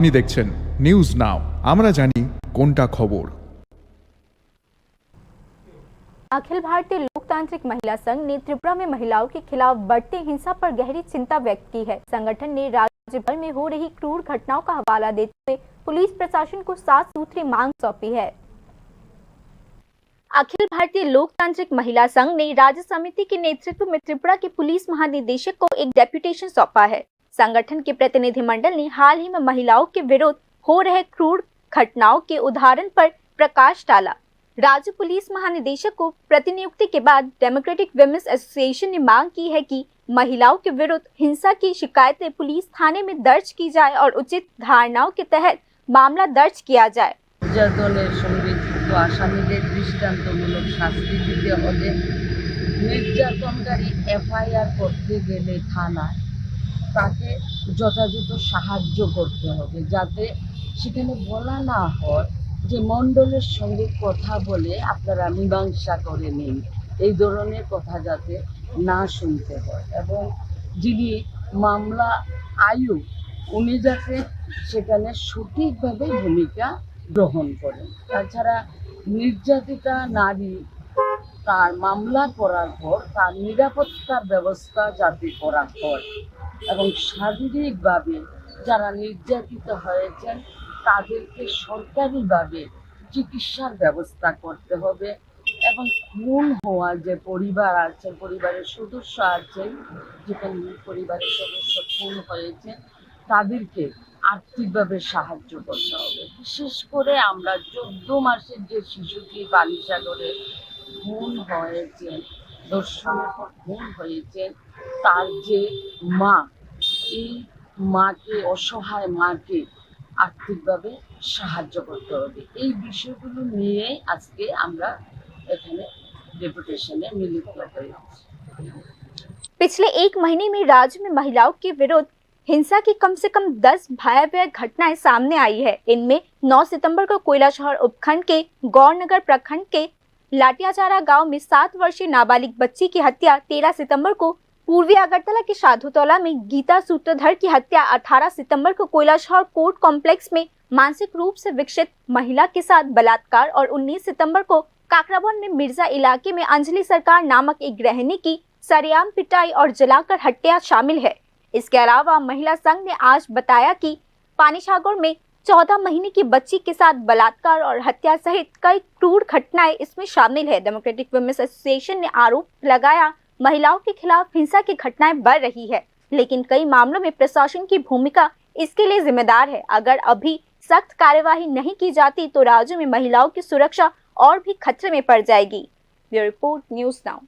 আপনি দেখছেন news now, আমরা জানি কোনটা খবর। अखिल भारतीय लोकतांत्रिक महिला संघ ने त्रिपुरा में महिलाओं के खिलाफ बढ़ती हिंसा पर गहरी चिंता व्यक्त की है। संगठन ने राज्य भर में हो रही क्रूर घटनाओं का हवाला देते हुए पुलिस प्रशासन को 7 सूत्री मांग सौंपी है। अखिल भारतीय लोकतांत्रिक महिला संघ ने राज्य समिति के नेतृत्व में त्रिपुरा के पुलिस महानिदेशक को एक डेप्यूटेशन सौंपा है। संगठन के प्रतिनिधिमंडल ने हाल ही में महिलाओं के विरुद्ध हो रहे क्रूर घटनाओं के उदाहरण पर प्रकाश डाला। राज्य पुलिस महानिदेशक को प्रतिनियुक्ति के बाद डेमोक्रेटिक विमेंस एसोसिएशन ने मांग की है कि महिलाओं के विरुद्ध हिंसा की शिकायतें पुलिस थाने में दर्ज की जाए और उचित धारणाओं के तहत मामला दर्ज किया जाए। দলের সংরক্ষিত আসামিদের দৃষ্টান্তমূলক শাস্তি দিতে হলে নির্যাতনকারী এফআইআর করতে গেলে থানায় তাকে যথাযথ সাহায্য করতে হবে, যাতে সেখানে বলা না হয় যে মণ্ডলের সঙ্গে কথা বলে আপনারা মীমাংসা করে নিন, এই ধরনের কথা যাতে না শুনতে হয়। এবং যিনি মামলা আয়ু উনি যাতে সেখানে সঠিকভাবে ভূমিকা গ্রহণ করেন। তাছাড়া নির্যাতিতা নারী তার মামলা করার পর তার নিরাপত্তার ব্যবস্থা যাতে করা হয় এবং শারীরিকভাবে যারা নির্যাতিত হয়েছেন তাদেরকে সরকারিভাবে চিকিৎসার ব্যবস্থা করতে হবে এবং খুন হওয়া যে পরিবার আছে, পরিবারের সদস্য আছেন, যেখানে পরিবারের সদস্য খুন হয়েছে তাদেরকে আর্থিকভাবে সাহায্য করতে হবে। বিশেষ করে আমরা 14 মাসের যে শিশুটি বালিসাগরে খুন হয়েছে, ধর্ষণের পর খুন হয়েছে, তার যে মা, এই মাকে, অসহায় মাকে আর্থিকভাবে সাহায্য করতে হবে। এই বিষয়গুলো নিয়ে আজকে আমরা এখানে ডেপুটেশনে মিলিত হয়েছি। पिछले एक महीने में राज्य में महिलाओं के विरुद्ध हिंसा की कम से कम 10 भयावह घटनाएं सामने आई है। इनमें 9 सितंबर को कोयलाशहर उपखंड के गौरनगर प्रखंड के लाटियाचारा गांव में 7 वर्षीय नाबालिग बच्ची की हत्या, 13 सितंबर को पूर्वी अगरतला के साधुतौला में गीता सूत्रधर की हत्या, 18 सितंबर को कोयलाशहर कोर्ट कॉम्प्लेक्स में मानसिक रूप से विकसित महिला के साथ बलात्कार और 19 सितंबर को काकराबोन में मिर्जा इलाके में अंजलि सरकार नामक एक गृहिणी की सरेआम पिटाई और जलाकर हत्या शामिल है। इसके अलावा महिला संघ ने आज बताया कि पानीसागर में 14 महीने की बच्ची के साथ बलात्कार और हत्या सहित कई क्रूर घटनाएं इसमें शामिल है। डेमोक्रेटिक विमेंस एसोसिएशन ने आरोप लगाया महिलाओं के खिलाफ हिंसा की घटनाएं बढ़ रही है, लेकिन कई मामलों में प्रशासन की भूमिका इसके लिए जिम्मेदार है। अगर अभी सख्त कार्यवाही नहीं की जाती तो राज्य में महिलाओं की सुरक्षा और भी खतरे में पड़ जाएगी। Bureau report, news now.